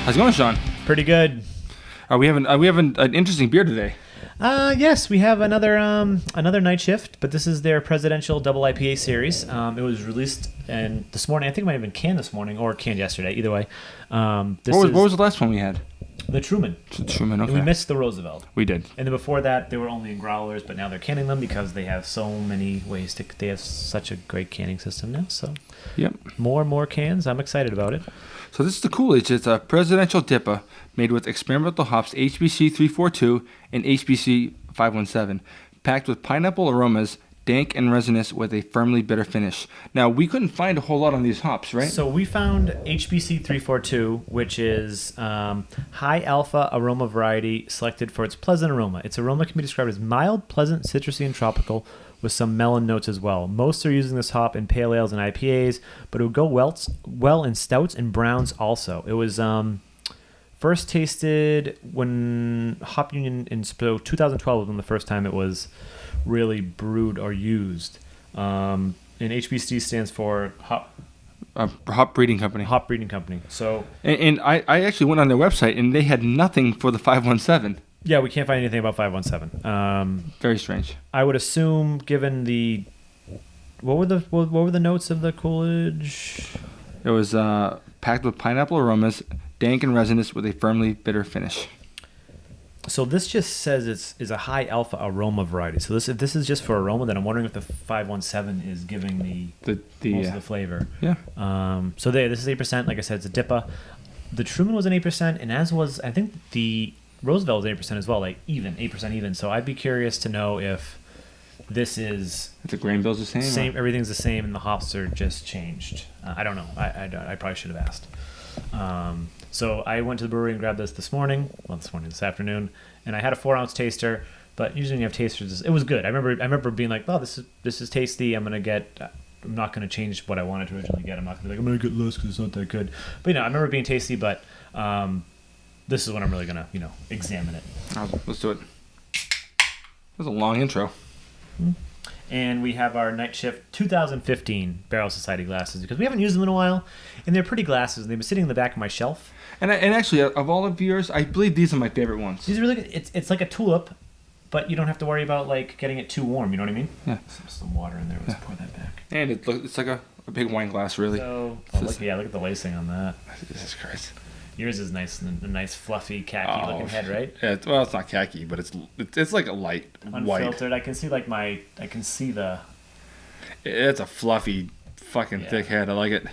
How's it going, Sean? Pretty good. We have an interesting beer today. Yes, we have another night shift, but this is their presidential double IPA series. It was released this morning. I think it might have been canned this morning or canned yesterday. Either way. What was the last one we had? The Truman. Truman, okay. We missed the Roosevelt. We did. And then before that, they were only in growlers, but now they're canning them because they have so many ways to. They have such a great canning system now. So, yep. More and more cans. I'm excited about it. So this is the Coolidge. It's a presidential DIPA made with experimental hops HBC 342 and HBC 517, packed with pineapple aromas, dank and resinous with a firmly bitter finish. Now, we couldn't find a whole lot on these hops, right? So we found HBC 342, which is high alpha aroma variety selected for its pleasant aroma. Its aroma can be described as mild, pleasant, citrusy, and tropical, with some melon notes as well. Most are using this hop in pale ales and IPAs, but it would go well in stouts and browns also. It was first tasted when Hop Union in 2012 was the first time it was really brewed or used. And HBC stands for Hop Breeding Company. Hop Breeding Company. So and I actually went on their website and they had nothing for the 517. Yeah, we can't find anything about 517. Very strange. I would assume, given the what were the notes of the Coolidge? It was packed with pineapple aromas, dank and resinous with a firmly bitter finish. So this just says is a high alpha aroma variety. So if this is just for aroma, then I'm wondering if the 517 is giving most of the flavor. Yeah. So this is 8%. Like I said, it's a DIPA. The Truman was an 8%, and as was I think the Roosevelt was 8% as well, like 8% even. So I'd be curious to know if this is... If the grain bill's the same? Everything's the same and the hops are just changed. I don't know. I probably should have asked. So I went to the brewery and grabbed this this afternoon, and I had a 4-ounce taster, but usually when you have tasters, it was good. I remember being like, oh, this is tasty. I'm not going to change what I wanted to originally get. I'm not going to be like, I'm going to get less because it's not that good. But, I remember it being tasty, but... this is when I'm really going to, examine it. Let's do it. That was a long intro. And we have our Night Shift 2015 Barrel Society glasses because we haven't used them in a while, and they're pretty glasses. They've been sitting in the back of my shelf. And actually, of all of yours, I believe these are my favorite ones. These are really good. It's like a tulip, but you don't have to worry about getting it too warm. You know what I mean? Yeah. Some water in there. Let's pour that back. And it's like a big wine glass, really. So, look at the lacing on that. Jesus Christ. Yours is nice, a nice fluffy khaki looking head, right? Yeah, well, it's not khaki, but it's like a light white. Unfiltered. I can see I can see the. It's a fluffy, fucking thick head. I like it.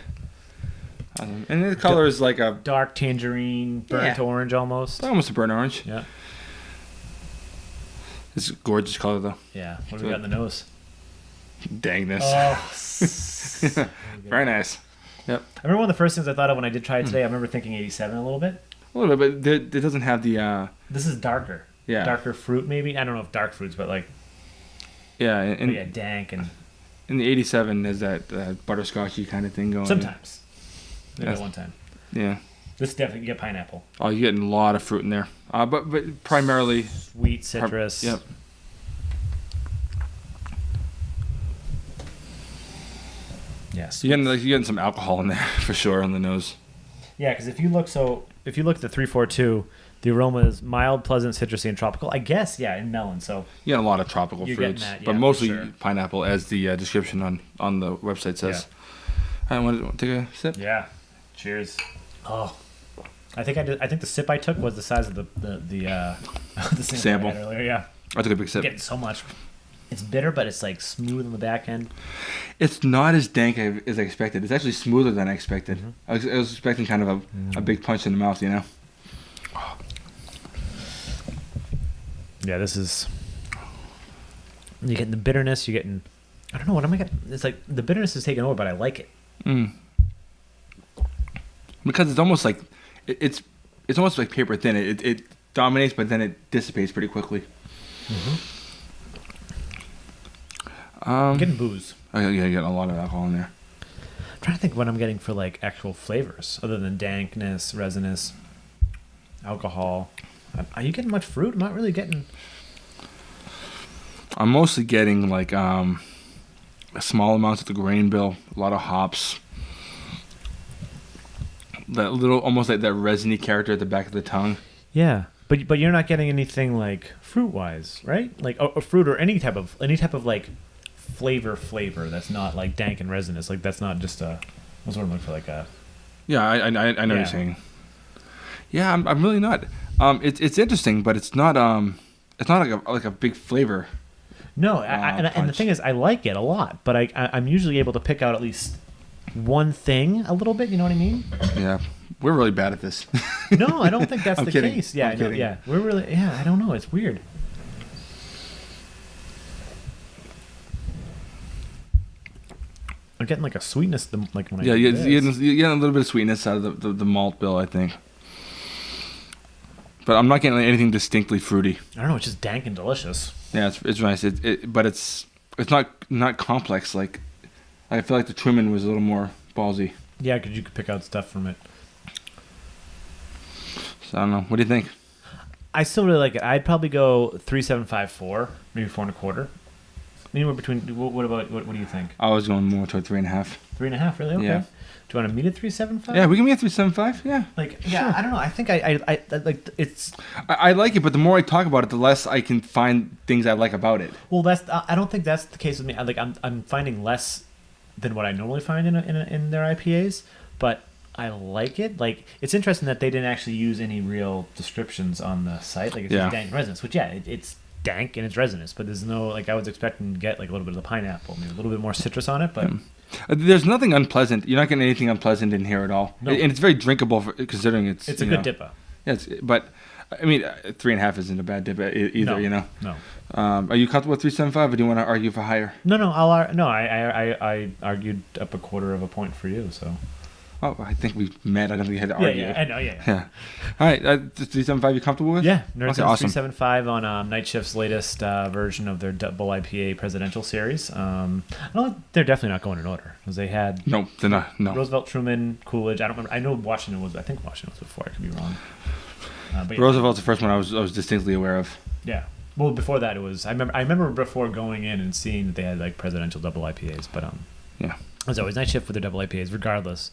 And the color is like a dark tangerine, burnt orange almost. Almost a burnt orange. Yeah. It's a gorgeous color though. Yeah. What do we got in the nose? Dangness. Oh. Very nice. Yep. I remember one of the first things I thought of when I did try it today. I remember thinking 87 a little bit. A little bit, but it doesn't have the... This is darker. Yeah. Darker fruit, maybe. I don't know if dark fruits, but like... Yeah. Dank and... In the 87, there's that butterscotchy kind of thing going. Sometimes. Maybe one time. Yeah. This definitely, you get pineapple. Oh, you're getting a lot of fruit in there. But primarily... Sweet citrus. Yep. Yes. You're getting some alcohol in there for sure on the nose. Yeah, because if you look at the 342, the aroma is mild, pleasant, citrusy, and tropical. I guess, in melon. So you get a lot of tropical fruits, but mostly pineapple, as the description on the website says. Yeah. I want to take a sip. Yeah. Cheers. Oh, I think the sip I took was the size of the sample I had earlier. Yeah. I took a big sip. Getting so much. It's bitter, but it's like smooth on the back end. It's not as dank as I expected. It's actually smoother than I expected. Mm-hmm. I was expecting kind of a big punch in the mouth, Oh. Yeah, this is... You're getting the bitterness. You're getting... I don't know, what am I getting? It's like the bitterness is taking over, but I like it. Because it's almost like... It's almost like paper thin. It dominates, but then it dissipates pretty quickly. Mm-hmm. I'm getting booze. Oh, yeah, you're getting a lot of alcohol in there. I'm trying to think what I'm getting for actual flavors other than dankness, resinous, alcohol. Are you getting much fruit? I'm not really getting... I'm mostly getting small amounts of the grain bill, a lot of hops, that little, almost like that resiny character at the back of the tongue. Yeah, but you're not getting anything like fruit wise, right? Like or fruit or any type of like flavor that's not like dank and resinous. Like that's not just a. What's what I'm looking for? Like a. Yeah, I know what you're saying. Yeah, I'm really not. It's interesting, but it's not like a big flavor. No, and the thing is, I like it a lot, but I'm usually able to pick out at least one thing a little bit. You know what I mean? Yeah, we're really bad at this. No, I don't think that's the kidding. case. Yeah, I'm kidding. Yeah, we're really. Yeah, I don't know. It's weird. I'm getting like a sweetness, like when I you're getting a little bit of sweetness out of the malt bill, I think. But I'm not getting anything distinctly fruity. I don't know. It's just dank and delicious. Yeah, it's nice. But it's not complex. Like I feel like the Truman was a little more ballsy. Yeah, because you could pick out stuff from it. So I don't know. What do you think? I still really like it. I'd probably go 3.75, maybe 4.25. Anywhere between. What do you think? I was going more toward 3.5. 3.5, really? Okay. Yeah. Do you want to meet at 3.75? Yeah, we can meet at 3.75. Yeah. Like, yeah, sure. I don't know. I think I like it's. I like it, but the more I talk about it, the less I can find things I like about it. Well, I don't think that's the case with me. I'm finding less than what I normally find in their IPAs, but I like it. Like, it's interesting that they didn't actually use any real descriptions on the site. Like, it's just dank and resinous, which it's dank and it's resinous, but there's no, like, I was expecting to get like a little bit of the pineapple, maybe a little bit more citrus on it, but. There's nothing unpleasant. You're not getting anything unpleasant in here at all. No. And it's very drinkable considering it's a good DIPA. Yeah, but I mean, 3.5 isn't a bad DIPA either. No, you know. No. Are you comfortable with 3.75, or do you want to argue for higher? No. I argued up 1/4 point for you. So. Oh, I think we met. I don't think we had to argue. Yeah, I know. Yeah. All right, 3.75. You comfortable with? Yeah, Nerdsense okay, awesome. 3.75 on Night Shift's latest version of their Double IPA presidential series. They're definitely not going in order because they had. No, they're not. No. Roosevelt, Truman, Coolidge. I don't remember. I know Washington was. I think Washington was before. I could be wrong. But yeah. Roosevelt's the first one I was distinctly aware of. Yeah. Well, before that it was. I remember before going in and seeing that they had like presidential double IPAs, but yeah. As always, Night Shift with their double IPAs, regardless.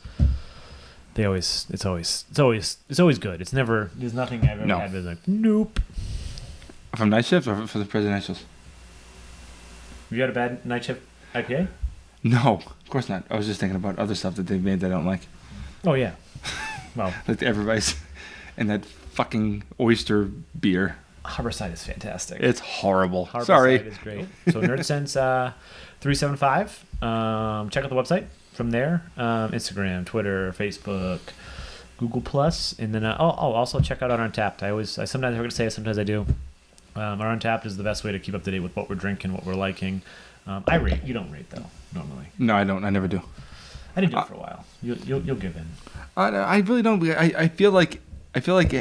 It's always good. It's never. There's nothing I've ever had that's like nope. From Night Shift or for the presidentials? Have you had a bad Night Shift IPA? No, of course not. I was just thinking about other stuff that they've made that I don't like. Oh yeah. Well, like the Evervice and that fucking oyster beer. Harborside is fantastic. It's horrible. Harborside Sorry. is great. So Nerdsense 3.75. Check out the website. From there, Instagram, Twitter, Facebook, Google Plus, and then also check out our Untapped. I sometimes forget to say it, sometimes I do. Our Untapped is the best way to keep up to date with what we're drinking, what we're liking. I rate. You don't rate though normally. No, I don't. I never do. I didn't do it for a while. You'll give in. I really don't. I feel like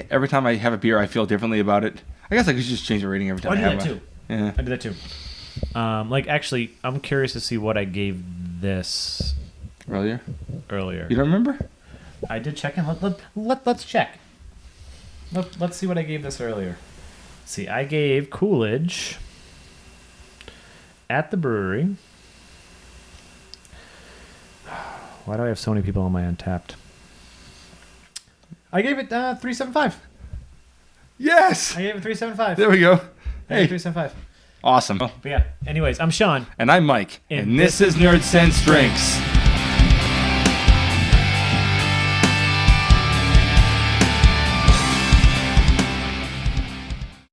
every time I have a beer, I feel differently about it. I guess I could just change the rating every time. I do that too. Yeah, I do that too. Actually, I'm curious to see what I gave this. Earlier. You don't remember? I did check in. Let's check. Let's see what I gave this earlier. See, I gave Coolidge at the brewery. Why do I have so many people on my Untapped? I gave it 3.75. Yes. I gave it 3.75. There we go. Hey, 3.75. Awesome. But yeah. Anyways, I'm Sean. And I'm Mike. And this is Nerdsense Drinks.